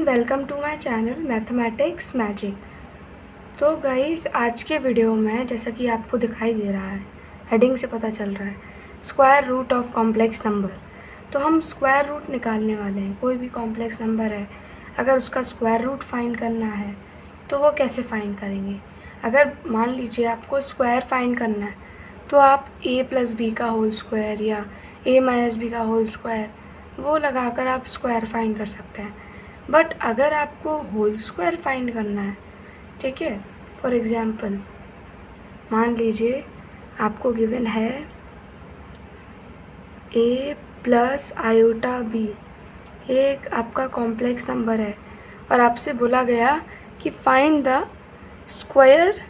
Welcome to my channel mathematics magic. तो guys, आज के वीडियो में जैसा कि आपको दिखाई दे रहा है, हेडिंग से पता चल रहा है, square root of complex number. तो हम स्क्वायर रूट निकालने वाले हैं। कोई भी कॉम्प्लेक्स नंबर है, अगर उसका स्क्वायर रूट फाइंड करना है तो वो कैसे फाइंड करेंगे। अगर मान लीजिए आपको स्क्वायर फाइंड करना है तो आप a प्लस बी का होल स्क्वायर या a माइनस बी का होल स्क्वायर वो लगाकर आप स्क्वायर फाइंड कर सकते हैं। बट अगर आपको होल स्क्वायर फाइंड करना है, ठीक है, फॉर एग्ज़ाम्पल मान लीजिए आपको गिवन है a प्लस आयोटा बी, एक आपका कॉम्प्लेक्स नंबर है और आपसे बोला गया कि find the square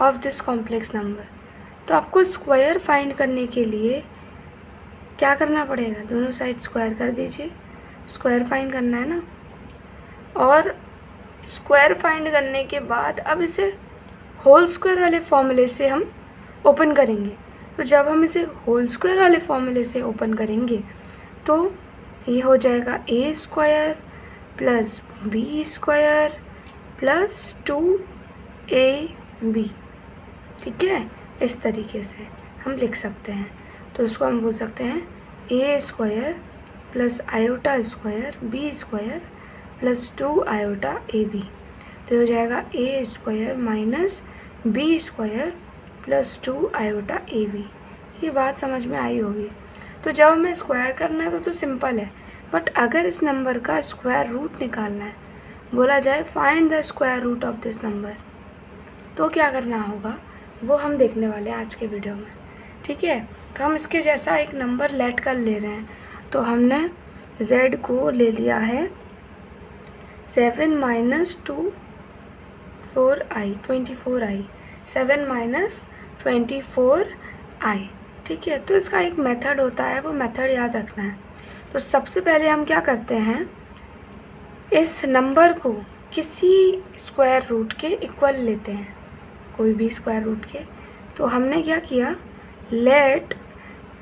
of this complex number. तो आपको स्क्वायर फाइंड करने के लिए क्या करना पड़ेगा, दोनों साइड स्क्वायर कर दीजिए। स्क्वायर फाइंड करना है ना, और स्क्वायर फाइंड करने के बाद अब इसे होल स्क्वायर वाले फॉर्मूले से हम ओपन करेंगे। तो जब हम इसे होल स्क्वायर वाले फॉर्मूले से ओपन करेंगे तो ये हो जाएगा a square plus B square plus 2ab। ठीक है, इस तरीके से हम लिख सकते हैं। तो इसको हम बोल सकते हैं a square plus iota square B square plus 2 iota A B. तो हो जाएगा a square minus B square plus 2 iota A B. ये बात समझ में आई होगी। तो जब हमें स्क्वायर करना है तो सिंपल है, बट अगर इस नंबर का स्क्वायर रूट निकालना है, बोला जाए find the square root of this number, तो क्या करना होगा वो हम देखने वाले हैं आज के वीडियो में। ठीक है, तो हम इसके जैसा एक नंबर लेट कर ले रहे हैं। तो हमने z को ले लिया है 7 minus 2 4i 24i 7 minus 24i। ठीक है, तो इसका एक मेथड होता है, वो मेथड याद रखना है। तो सबसे पहले हम क्या करते हैं, इस नंबर को किसी स्क्वायर रूट के इक्वल लेते हैं, कोई भी स्क्वायर रूट के। तो हमने क्या किया, let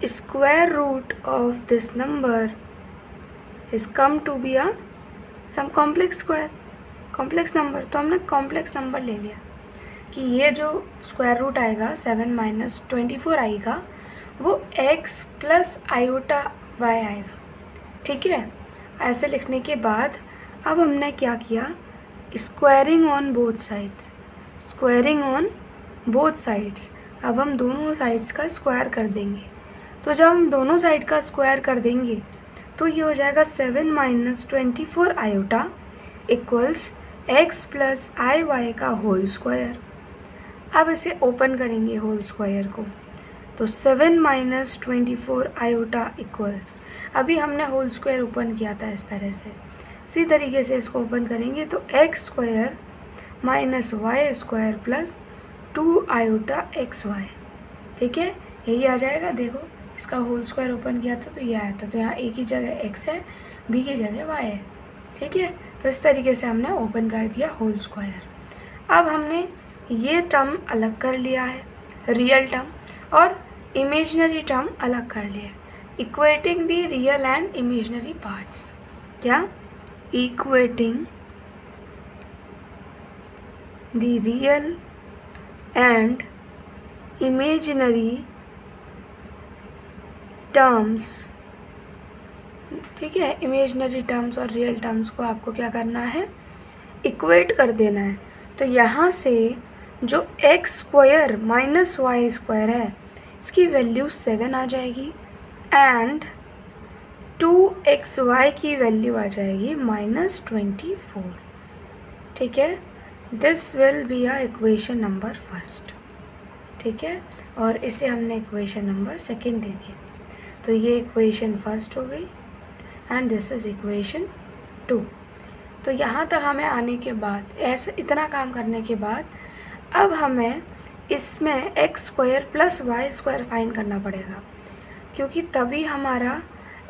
square root of this number is come to be a some complex square, complex number. तो हमने कॉम्प्लेक्स नंबर ले लिया कि ये जो स्क्वायर रूट आएगा 7 माइनस 24 आएगा वो x प्लस आयोटा y आएगा। ठीक है, ऐसे लिखने के बाद अब हमने क्या किया, squaring on both sides, squaring on both sides. अब हम दोनों साइड्स का स्क्वायर कर देंगे। तो जब हम दोनों साइड का स्क्वायर कर देंगे तो ये हो जाएगा 7 minus 24 iota equals x plus i y का होल स्क्वायर। अब इसे ओपन करेंगे होल स्क्वायर को, तो 7 माइनस 24 आयोटा इक्वल्स, अभी हमने होल स्क्वायर ओपन किया था इस तरह से, इसी तरीके से इसको ओपन करेंगे तो x square minus Y square plus 2 iota X Y. ठीक है, यही आ जाएगा। देखो, इसका होल स्क्वायर ओपन किया था तो ये आया था, तो यहाँ a की जगह x है, b की जगह y है। ठीक है, तो इस तरीके से हमने ओपन कर दिया होल स्क्वायर। अब हमने ये टर्म अलग कर लिया है, रियल टर्म, और इमेजिनरी टर्म अलग कर लिया है, equating the real and imaginary parts. क्या, equating the real and imaginary terms. ठीक है, इमेजिनरी टर्म्स और रियल टर्म्स को आपको क्या करना है, इक्वेट कर देना है। तो यहाँ से जो X square minus Y square है इसकी वैल्यू 7 आ जाएगी एंड 2xy की वैल्यू आ जाएगी माइनस 24। ठीक है, this will be a equation number first. ठीक है, और इसे हमने इक्वेशन नंबर सेकंड दे दिया। तो ये इक्वेशन फर्स्ट हो गई एंड दिस इज इक्वेशन 2। तो यहाँ तक हमें आने के बाद, ऐसा इतना काम करने के बाद, अब हमें इसमें X square plus Y square find करना पड़ेगा, क्योंकि तभी हमारा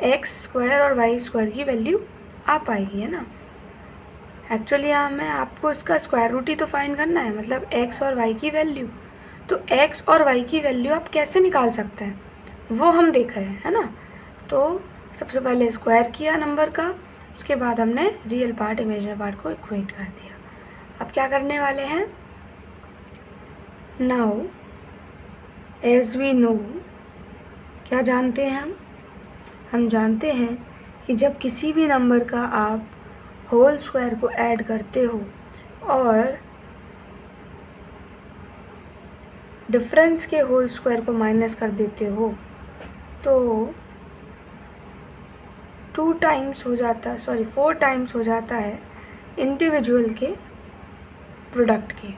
एक्स स्क्वायर और वाई स्क्वायर की वैल्यू आ पाएगी, है ना। एक्चुअली हमें आपको इसका स्क्वायर रूट ही तो फाइंड करना है, मतलब एक्स और वाई की वैल्यू। तो एक्स और वाई की वैल्यू आप कैसे निकाल सकते हैं वो हम देख रहे हैं, है ना। तो सबसे पहले स्क्वायर किया नंबर का उसके बाद हमने रियल पार्ट इमेजिनरी पार्ट को इक्वेट कर दिया। अब क्या करने वाले हैं, नाउ एज वी नो, क्या जानते हैं हम जानते हैं कि जब किसी भी नंबर का आप होल स्क्वायर को ऐड करते हो और डिफरेंस के होल स्क्वायर को माइनस कर देते हो तो 4 टाइम्स हो जाता है इंडिविजुअल के प्रोडक्ट के,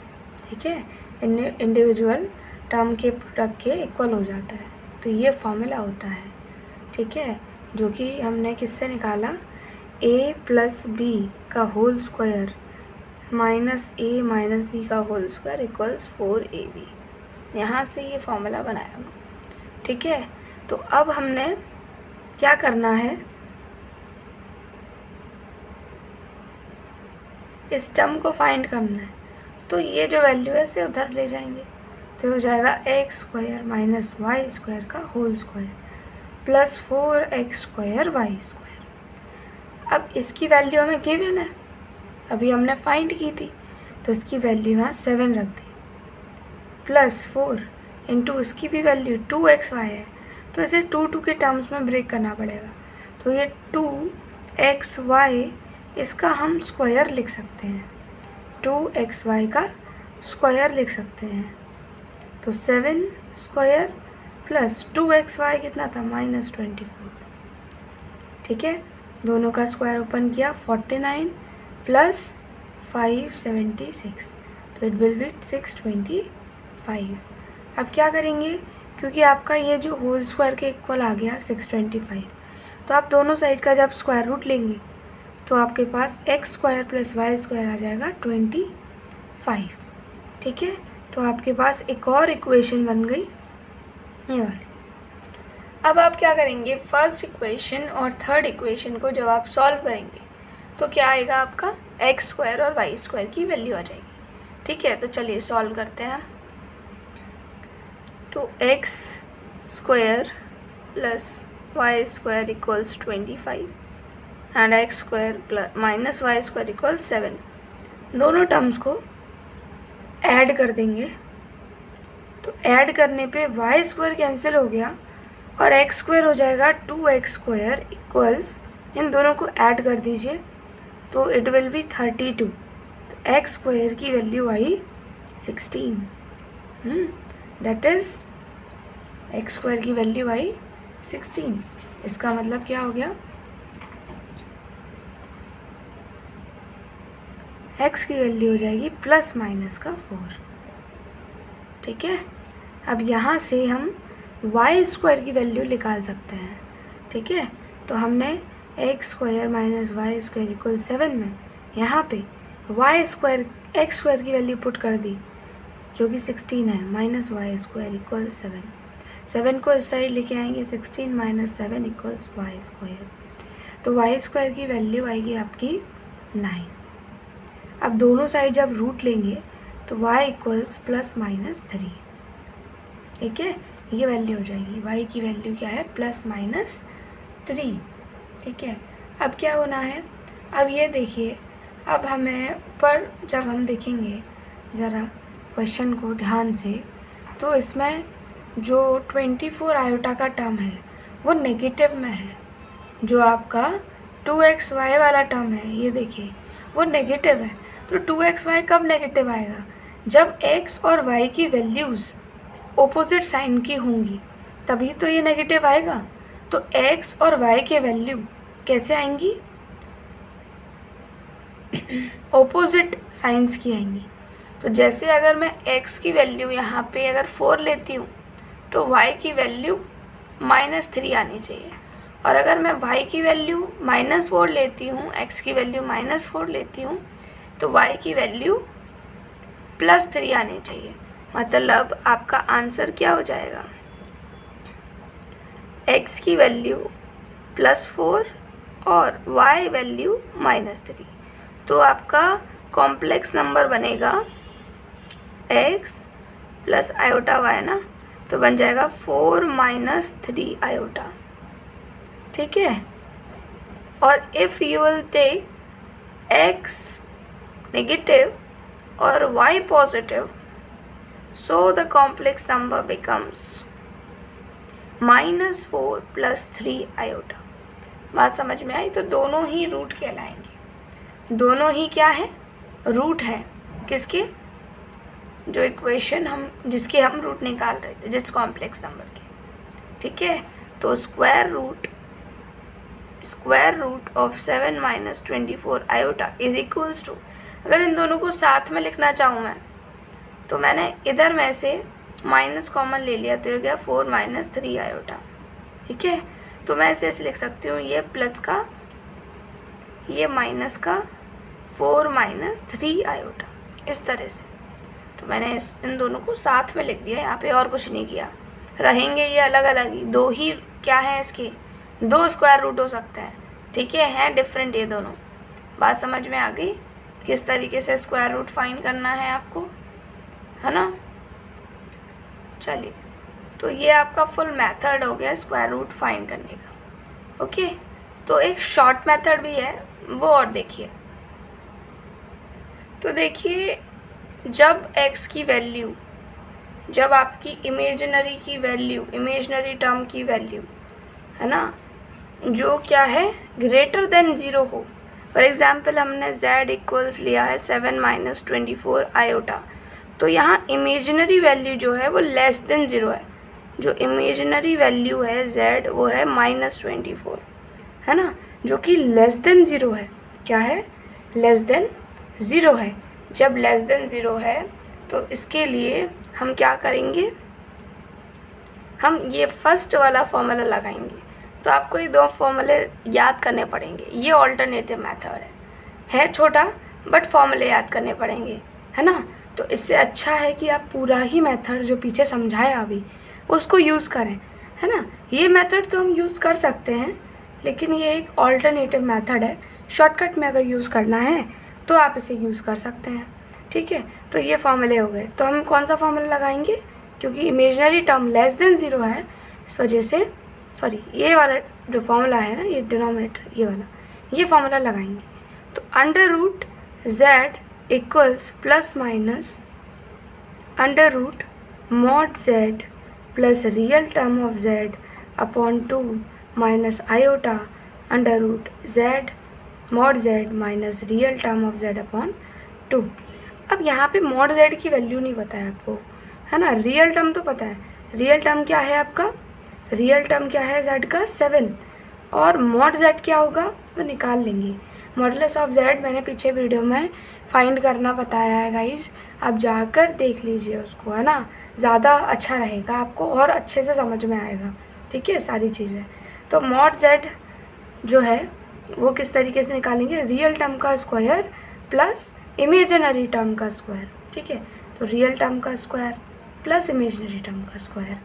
ठीक है, इंडिविजुअल टर्म के प्रोडक्ट के इक्वल हो जाता है। तो ये फॉर्मूला होता है, ठीक है, जो कि हमने किससे निकाला, a प्लस बी का whole square minus a minus B का होल स्क्वायर इक्वल्स 4ab। यहाँ से ये फॉर्मूला बनाया हमने, ठीक है। तो अब हमने क्या करना है, इस टर्म को फाइंड करना है। तो ये जो वैल्यू है इसे उधर ले जाएंगे तो हो जाएगा x square minus Y square का whole square plus 4x square y square. अब इसकी वैल्यू हमें गिवन है, अभी हमने फाइंड की थी, तो इसकी वैल्यू यहाँ 7 रख दी, प्लस 4 इंटू इसकी भी वैल्यू 2xy है, तो इसे 2 के टर्म्स में ब्रेक करना पड़ेगा। तो ये 2xy इसका हम स्क्वायर लिख सकते हैं, 2xy का स्क्वायर लिख सकते हैं। तो 7 स्क्वायर प्लस 2xy कितना था, -24, ठीक है। दोनों का स्क्वायर ओपन किया, 49 प्लस 576, तो इट विल बी 625। अब क्या करेंगे, क्योंकि आपका ये जो होल स्क्वायर के इक्वल आ गया 625, तो आप दोनों साइड का जब स्क्वायर रूट लेंगे तो आपके पास x square plus Y square आ जाएगा 25, ठीक है। तो आपके पास एक और इक्वेशन बन गई ये वाली। अब आप क्या करेंगे, फर्स्ट इक्वेशन और थर्ड इक्वेशन को जब आप सॉल्व करेंगे तो क्या आएगा, आपका एक्स स्क्वायर और वाई स्क्वायर की वैल्यू आ जाएगी, ठीक है। तो चलिए सॉल्व करते हैं। तो X square plus Y square equals 25 and X square plus minus Y square equals 7। दोनों टर्म्स को ऐड कर देंगे, तो ऐड करने पे वाई स्क्वायर कैंसिल हो गया और एक्स स्क्वायर हो जाएगा 2x स्क्वायर इक्वल्स, इन दोनों को ऐड कर दीजिए तो इट विल बी 32। तो एक्स स्क्वायर की value I 16, that is x square की वैल्यू आई 16। इसका मतलब क्या हो गया, एक्स की वैल्यू हो जाएगी प्लस माइनस का 4, ठीक है। अब यहाँ से हम वाई स्क्वायर की वैल्यू निकाल सकते हैं, ठीक है। तो हमने X square minus Y square equal 7 में यहाँ पे वाई स्क्वायर एक्स स्क्वायर की वैल्यू पुट कर दी जो कि 16 है, माइनस वाई स्क्वायर इक्वल 7 को इस साइड लेके आएंगे, 16 माइनस 7 इक्वल्स वाई स्क्वायर। तो वाई स्क्वायर की वैल्यू आएगी आपकी 9। अब दोनों साइड जब रूट लेंगे तो y इक्वल्स प्लस माइनस 3, ठीक है। ये वैल्यू हो जाएगी, y की वैल्यू क्या है, प्लस माइनस 3, ठीक है। अब क्या होना है, अब ये देखिए, अब हमें ऊपर जब हम देखेंगे ज़रा क्वेश्चन को ध्यान से, तो इसमें जो 24 आयोटा का टर्म है वो नेगेटिव में है। जो आपका 2xy वाला टर्म है, ये देखिए वो नेगेटिव है। तो 2xy कब नेगेटिव आएगा, जब x और y की वैल्यूज़ ऑपोजिट साइन की होंगी, तभी तो ये नेगेटिव आएगा। तो x और y के वैल्यू कैसे आएंगी, ऑपोजिट साइंस की आएंगी। तो जैसे अगर मैं x की वैल्यू यहाँ पे अगर 4 लेती हूँ तो y की वैल्यू -3 आनी चाहिए, और अगर मैं y की वैल्यू -4 लेती हूँ, x की वैल्यू -4 लेती हूँ, तो y की वैल्यू +3 आनी चाहिए। मतलब आपका आंसर क्या हो जाएगा, x की वैल्यू +4 और y वैल्यू -3। तो आपका कॉम्प्लेक्स नंबर बनेगा x प्लस आयोटा y ना, तो बन जाएगा 4 - 3 आयोटा, ठीक है। और if you will take x negative or y positive, so the complex number becomes -4 + 3 iota। बात समझ में आई? तो दोनों ही रूट कहलाएंगे, दोनों ही क्या है? रूट है। किसके? जो इक्वेशन जिसके हम रूट निकाल रहे थे, जिस कॉम्प्लेक्स नंबर के। ठीक है, तो square root of 7 - 24 iota is equals to, अगर इन दोनों को साथ में लिखना चाहूँ मैं, तो मैंने इधर में से माइनस कॉमन ले लिया, तो ये गया 4 - 3 आयोटा। ठीक है, तो मैं ऐसे लिख सकती हूँ, ये प्लस का ये माइनस का 4 - 3 आयोटा, इस तरह से। तो मैंने इन दोनों को साथ में लिख दिया यहाँ पे, और कुछ नहीं किया। रहेंगे ये अलग अलग ही, दो ही क्या है इसके, दो स्क्वायर रूट हो सकते हैं। ठीक है, हैं डिफरेंट ये दोनों। बात समझ में आ गई किस तरीके से स्क्वायर रूट फाइंड करना है आपको, है ना? चलिए, तो ये आपका फुल मेथड हो गया स्क्वायर रूट फाइंड करने का। ओके, तो एक शॉर्ट मेथड भी है, वो और देखिए। तो देखिए, जब x की वैल्यू, जब आपकी इमेजनरी टर्म की वैल्यू, है ना, जो क्या है, ग्रेटर देन 0 हो। फॉर एग्जाम्पल हमने z इक्वल्स लिया है 7 - 24 आयोटा, तो यहाँ इमेजनरी वैल्यू जो है वो लेस देन 0 है। जो इमेजनरी वैल्यू है z, वो है -24, है ना, जो कि लेस देन 0 है। क्या है? लेस देन 0 है। जब लेस देन 0 है, तो इसके लिए हम क्या करेंगे, हम ये फर्स्ट वाला फॉर्मूला लगाएंगे। तो आपको ये दो फॉर्मूले याद करने पड़ेंगे। ये ऑल्टरनेटिव मेथड है छोटा, बट फॉर्मूले याद करने पड़ेंगे, है ना। तो इससे अच्छा है कि आप पूरा ही मेथड जो पीछे समझाया अभी, उसको यूज़ करें, है ना। ये मेथड तो हम यूज़ कर सकते हैं, लेकिन ये एक ऑल्टरनेटिव मेथड है। शॉर्टकट में अगर यूज़ करना है तो आप इसे यूज़ कर सकते हैं। ठीक है, तो ये फॉर्मूले हो गए। तो हम कौन सा फॉर्मूला लगाएंगे, क्योंकि इमेजनरी टर्म लेस देन 0 है, इस वजह से, सॉरी, ये वाला जो फॉर्मूला है ना, ये डिनोमिनेटर, ये वाला, ये फॉर्मूला लगाएंगे। तो under root z equals plus minus under root mod z plus real term of z upon 2 minus iota under root z mod z minus real term of z upon 2। अब यहाँ पे mod z की value नहीं पता है आपको, है ना। रियल टर्म तो पता है। रियल टर्म क्या है आपका, रियल टर्म क्या है z का 7, और मॉड z क्या होगा वो निकाल लेंगे। मॉडुलस ऑफ z मैंने पीछे वीडियो में फाइंड करना बताया है गाइस, आप जाकर देख लीजिए उसको, है ना। ज़्यादा अच्छा रहेगा, आपको और अच्छे से समझ में आएगा। ठीक है, सारी चीज़ें। तो मॉड z जो है वो किस तरीके से निकालेंगे, रियल टर्म का स्क्वायर प्लस इमेजिनरी टर्म का स्क्वायर। ठीक है, तो रियल टर्म का स्क्वायर प्लस इमेजिनरी टर्म का स्क्वायर,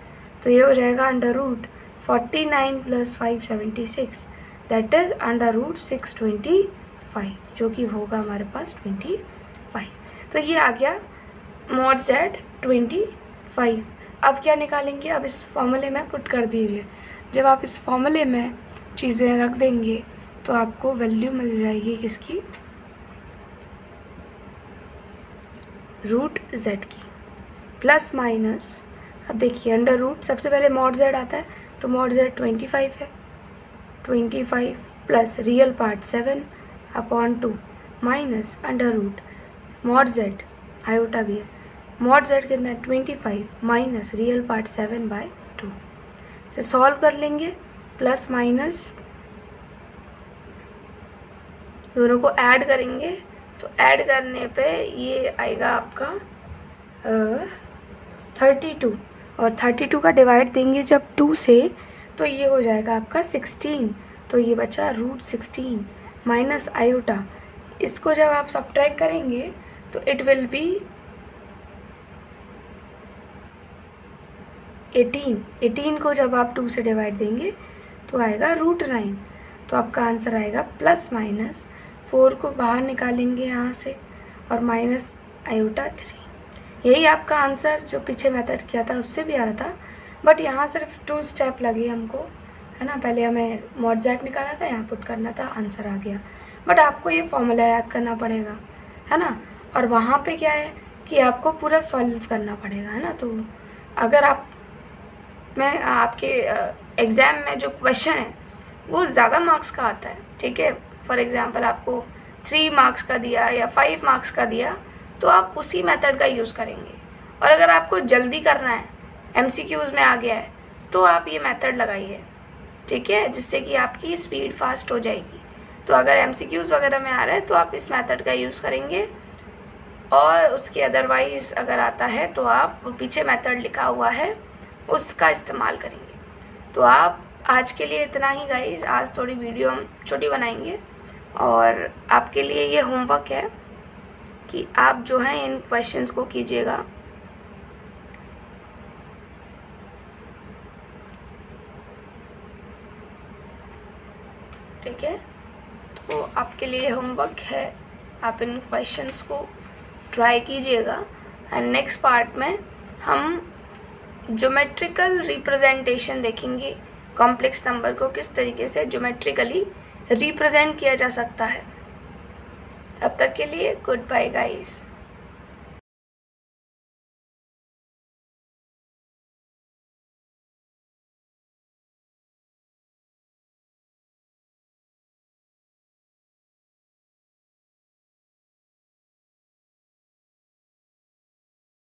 तो ये हो जाएगा under root 49 + 576, that is under root 625, जो कि होगा हमारे पास 25। तो ये आ गया मॉड z 25। अब क्या निकालेंगे, अब इस फॉर्मूले में पुट कर दीजिए। जब आप इस फॉर्मूले में चीज़ें रख देंगे तो आपको वैल्यू मिल जाएगी किसकी, रूट z की, प्लस माइनस। अब देखिए, अंडर रूट, सबसे पहले मॉड z आता है, तो मॉड z 25 है, 25 plus real part 7 upon 2 minus under root mod z iota भी है, मॉड z कितना है 25 माइनस रियल पार्ट 7/2 से सॉल्व कर लेंगे। प्लस माइनस दोनों को ऐड करेंगे, तो ऐड करने पे ये आएगा आपका 32, और 32 का डिवाइड देंगे जब 2 से, तो ये हो जाएगा आपका 16। तो ये बचा रूट 16 माइनस आयोटा। इसको जब आप सब्ट्रैक्ट करेंगे तो इट विल बी 18 को जब आप 2 से डिवाइड देंगे तो आएगा रूट 9। तो आपका आंसर आएगा प्लस माइनस 4 को बाहर निकालेंगे यहाँ से, और माइनस आयोटा 3। यही आपका आंसर जो पीछे मेथड किया था उससे भी आ रहा था, बट यहाँ सिर्फ 2 स्टेप लगे हमको, है ना। पहले हमें मॉड जेड निकाला था, यहाँ पुट करना था, आंसर आ गया। बट आपको ये फॉर्मूला याद करना पड़ेगा, है ना। और वहाँ पे क्या है कि आपको पूरा सॉल्व करना पड़ेगा, है ना। तो अगर आपके एग्ज़ाम में जो क्वेश्चन है वो ज़्यादा मार्क्स का आता है, ठीक है, फॉर एग्ज़ाम्पल आपको 3 मार्क्स का दिया या 5 मार्क्स का दिया, तो आप उसी मेथड का यूज़ करेंगे। और अगर आपको जल्दी करना है, MCQs में आ गया है, तो आप ये मेथड लगाइए, ठीक है, जिससे कि आपकी स्पीड फास्ट हो जाएगी। तो अगर MCQs वगैरह में आ रहा है तो आप इस मेथड का यूज़ करेंगे, और उसके अदरवाइज़ अगर आता है तो आप पीछे मेथड लिखा हुआ है उसका इस्तेमाल करेंगे। तो आप आज के लिए इतना ही गाइस, आज थोड़ी वीडियो हम छोटी बनाएंगे, और आपके लिए ये होमवर्क है कि आप जो है इन क्वेश्चंस को कीजिएगा। ठीक है, तो आपके लिए होमवर्क है, आप इन क्वेश्चंस को ट्राई कीजिएगा। एंड नेक्स्ट पार्ट में हम ज्योमेट्रिकल रिप्रेजेंटेशन देखेंगे, कॉम्प्लेक्स नंबर को किस तरीके से ज्योमेट्रिकली रिप्रेजेंट किया जा सकता है। तब तक के लिए गुड बाय गाइस।